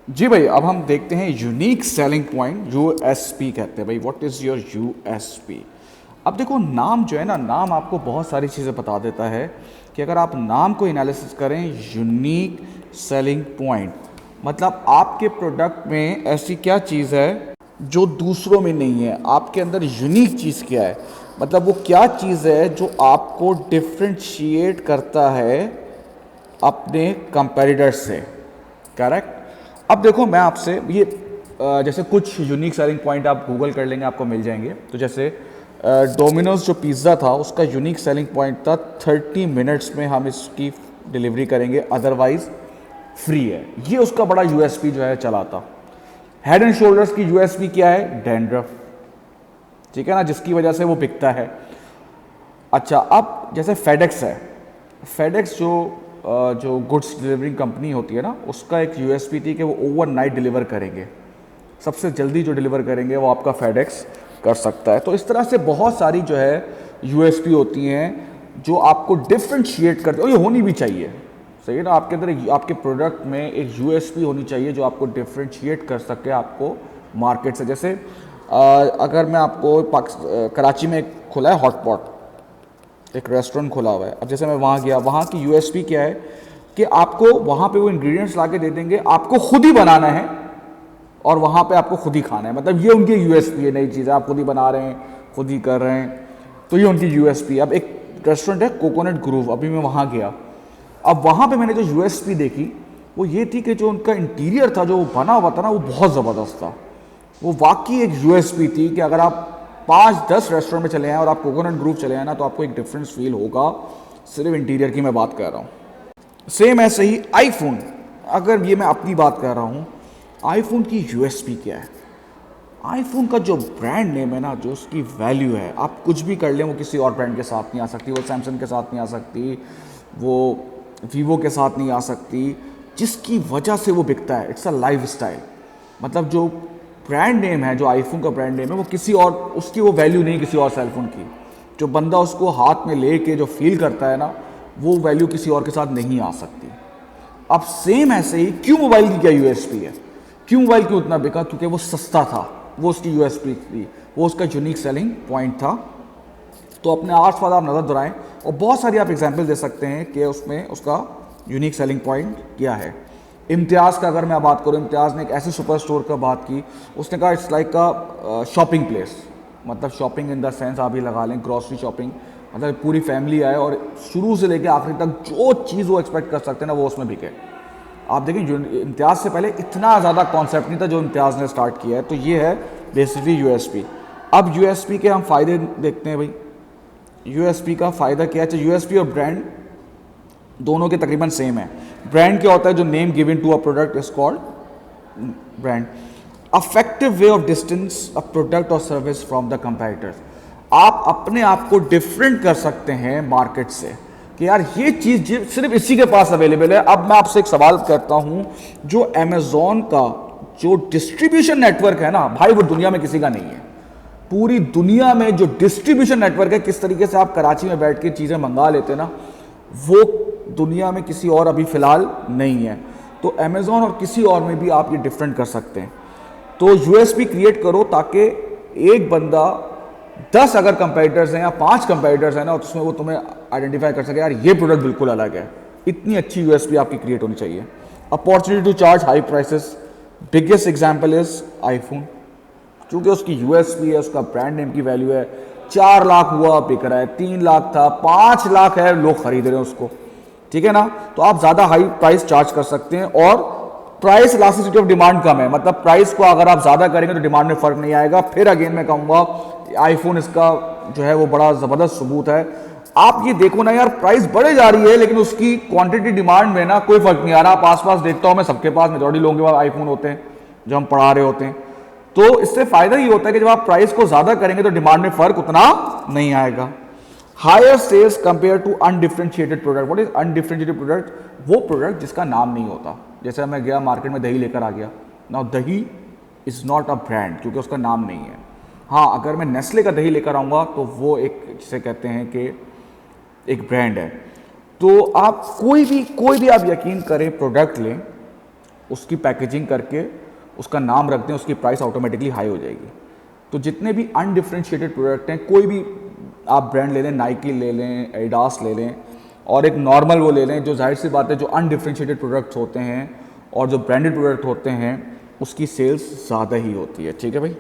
जी भाई, अब हम देखते हैं यूनिक सेलिंग पॉइंट, यूएसपी कहते हैं भाई। What is your USP? अब देखो, नाम जो है ना, नाम आपको बहुत सारी चीज़ें बता देता है कि अगर आप नाम को एनालिसिस करें, यूनिक सेलिंग पॉइंट मतलब आपके प्रोडक्ट में ऐसी क्या चीज़ है जो दूसरों में नहीं है, आपके अंदर यूनिक चीज़ क्या है, मतलब वो क्या चीज़ है जो आपको डिफ्रेंशिएट करता है अपने कंपेटिटर से। करेक्ट। अब देखो, मैं आपसे ये जैसे कुछ यूनिक सेलिंग पॉइंट आप गूगल कर लेंगे, आपको मिल जाएंगे। तो जैसे डोमिनोज जो पिज़्ज़ा था, उसका यूनिक सेलिंग पॉइंट था 30 मिनट्स में हम इसकी डिलीवरी करेंगे, अदरवाइज फ्री है। ये उसका बड़ा यूएसपी जो है चला था। हेड एंड शोल्डर्स की यूएसपी क्या है? डैंड्रफ, ठीक है ना, जिसकी वजह से वो बिकता है। अच्छा, अब जैसे फेडेक्स है, फेडेक्स जो गुड्स डिलीवरिंग कंपनी होती है ना, उसका एक यूएसपी थी कि वो ओवरनाइट डिलीवर करेंगे, सबसे जल्दी जो डिलीवर करेंगे वो आपका फेडेक्स कर सकता है। तो इस तरह से बहुत सारी जो है यूएसपी होती हैं जो आपको डिफ्रेंशिएट करते हैं, और ये होनी भी चाहिए, सही है ना। आपके अंदर, आपके प्रोडक्ट में एक यूएसपी होनी चाहिए जो आपको डिफ्रेंशिएट कर सके आपको मार्केट से। जैसे अगर मैं आपको कराची में एक खुला है हॉटपॉट, एक रेस्टोरेंट खुला हुआ है। अब जैसे मैं वहाँ गया, वहाँ की यूएसपी क्या है कि आपको वहाँ पे वो इंग्रेडिएंट्स ला के दे देंगे, आपको खुद ही बनाना है और वहाँ पे आपको खुद ही खाना है। मतलब ये उनकी यूएसपी है, नई चीज़ है, आप खुद ही बना रहे हैं, खुद ही कर रहे हैं, तो ये उनकी यूएसपी है। अब एक रेस्टोरेंट है कोकोनट ग्रूव, अभी मैं वहाँ गया। अब वहाँ पे मैंने जो यूएसपी देखी वो ये थी कि जो उनका इंटीरियर था, जो बना हुआ था ना, वो बहुत ज़बरदस्त था। वो वाकई एक यूएसपी थी कि अगर आप 5-10 रेस्टोरेंट में चले आए और आप कोकोनट ग्रूव चले आए ना, तो आपको एक डिफरेंस फील होगा। सिर्फ इंटीरियर की मैं बात कर रहा हूँ। सेम ऐसे ही आईफोन, अगर ये मैं अपनी बात कर रहा हूँ, आईफोन की यूएसपी क्या है? आईफोन का जो ब्रांड नेम है ना, जो उसकी वैल्यू है, आप कुछ भी कर लें, वो किसी और ब्रांड के साथ नहीं आ सकती, वो सैमसंग के साथ नहीं आ सकती, वो वीवो के साथ नहीं आ सकती, जिसकी वजह से वो बिकता है। It's a life style. मतलब जो ब्रांड नेम है, जो आईफोन का ब्रांड नेम है, वो किसी और, उसकी वो वैल्यू नहीं किसी और सेलफोन की। जो बंदा उसको हाथ में ले के जो फील करता है ना, वो वैल्यू किसी और के साथ नहीं आ सकती। अब सेम ऐसे ही क्यों मोबाइल की क्या यूएसपी है? क्यों मोबाइल क्यों उतना बिका? क्योंकि वो सस्ता था, वो उसकी यूएसपी थी, वो उसका यूनिक सेलिंग पॉइंट था। तो अपने आस पास आप नज़र दोहराएं और बहुत सारी आप एग्जांपल दे सकते हैं कि उसमें उसका यूनिक सेलिंग पॉइंट क्या है। इम्तियाज़ का अगर मैं बात करूँ, इम्तियाज़ ने एक ऐसे सुपर स्टोर का बात की, उसने कहा इट्स लाइक का शॉपिंग प्लेस। मतलब शॉपिंग इन द सेंस आप ही लगा लें, ग्रॉसरी शॉपिंग, मतलब पूरी फैमिली आए और शुरू से लेकर आखिरी तक जो चीज़ वो एक्सपेक्ट कर सकते हैं ना, वो उसमें बिके। आप देखें, इम्तियाज़ से पहले इतना ज़्यादा कॉन्सेप्ट नहीं था जो इम्तियाज़ ने स्टार्ट किया है। तो ये है बेसिकली यूएसपी। अब यूएसपी के हम फ़ायदे देखते हैं भाई। यूएसपी का फ़ायदा क्या है? यूएसपी और ब्रांड दोनों के तकरीबन सेम है। ब्रांड क्या होता है? जो name given to a product is called brand. Affective way of distance a product और सर्विस फ्रॉम द कंपेटिटर्स। आप अपने आप को डिफरेंट कर सकते हैं मार्केट से कि यार ये चीज़ सिर्फ इसी के पास अवेलेबल है। अब मैं आपसे एक सवाल करता हूं, जो अमेजोन का जो डिस्ट्रीब्यूशन नेटवर्क है ना भाई, वो दुनिया में किसी का नहीं है। पूरी दुनिया में जो डिस्ट्रीब्यूशन नेटवर्क है, किस तरीके से आप कराची में बैठ के चीज़ें मंगा लेते हैं ना, वो दुनिया में किसी और अभी फ़िलहाल नहीं है। तो अमेज़ॉन और किसी और में भी आप ये डिफरेंट कर सकते हैं। तो यूएसपी क्रिएट करो ताकि एक बंदा 10 अगर कंपेटिटर्स हैं या 5 कंपेटिटर्स हैं ना, तो उसमें वो तुम्हें आइडेंटिफाई कर सके, यार ये प्रोडक्ट बिल्कुल अलग है। इतनी अच्छी यूएसपी आपकी क्रिएट होनी चाहिए। Opportunity to charge high prices, biggest example is iPhone, क्योंकि उसकी यूएसपी है, उसका ब्रांड नेम की वैल्यू है। 4 लाख हुआ बिक रहा है, 3 लाख था, 5 लाख है, लोग खरीद रहे हैं उसको, ठीक है ना। तो आप ज़्यादा हाई प्राइस चार्ज कर सकते हैं और प्राइस इलास्टिसिटी ऑफ डिमांड कम है। मतलब प्राइस को अगर आप ज़्यादा करेंगे तो डिमांड में फ़र्क नहीं आएगा। फिर अगेन मैं कहूँगा आईफोन इसका जो है वो बड़ा ज़बरदस्त सबूत है। आप ये देखो ना यार, प्राइस बढ़े जा रही है लेकिन उसकी क्वांटिटी डिमांड में ना कोई फ़र्क नहीं आ रहा। आप आस पास देखता हूँ मैं, सबके पास, मेजॉरिटी लोगों के पास आईफोन होते हैं जो हम पढ़ा रहे होते हैं। तो इससे फ़ायदा ये होता है कि जब आप प्राइस को ज़्यादा करेंगे तो डिमांड में फ़र्क उतना नहीं आएगा। Higher sales compare to undifferentiated product. What is undifferentiated product? वो प्रोडक्ट जिसका नाम नहीं होता। जैसे मैं गया मार्केट में, दही लेकर आ गया, नाउ दही इज नॉट अ ब्रांड क्योंकि उसका नाम नहीं है। हाँ, अगर मैं नेस्ले का दही लेकर आऊँगा तो वो एक, जिसे कहते हैं कि एक ब्रांड है। तो आप कोई भी आप यकीन करें प्रोडक्ट लें, उसकी पैकेजिंग करके उसका नाम रख दें, उसकी प्राइस ऑटोमेटिकली हाई हो जाएगी। तो जितने भी अनडिफ्रेंशिएटेड प्रोडक्ट हैं, कोई भी आप ब्रांड ले लें, नाइकी ले लें, एडिडास ले लें, और एक नॉर्मल वो ले लें, जो जाहिर सी बात है जो अनडिफ्रेंशिएटेड प्रोडक्ट्स होते हैं और जो ब्रांडेड प्रोडक्ट होते हैं उसकी सेल्स ज़्यादा ही होती है। ठीक है भाई।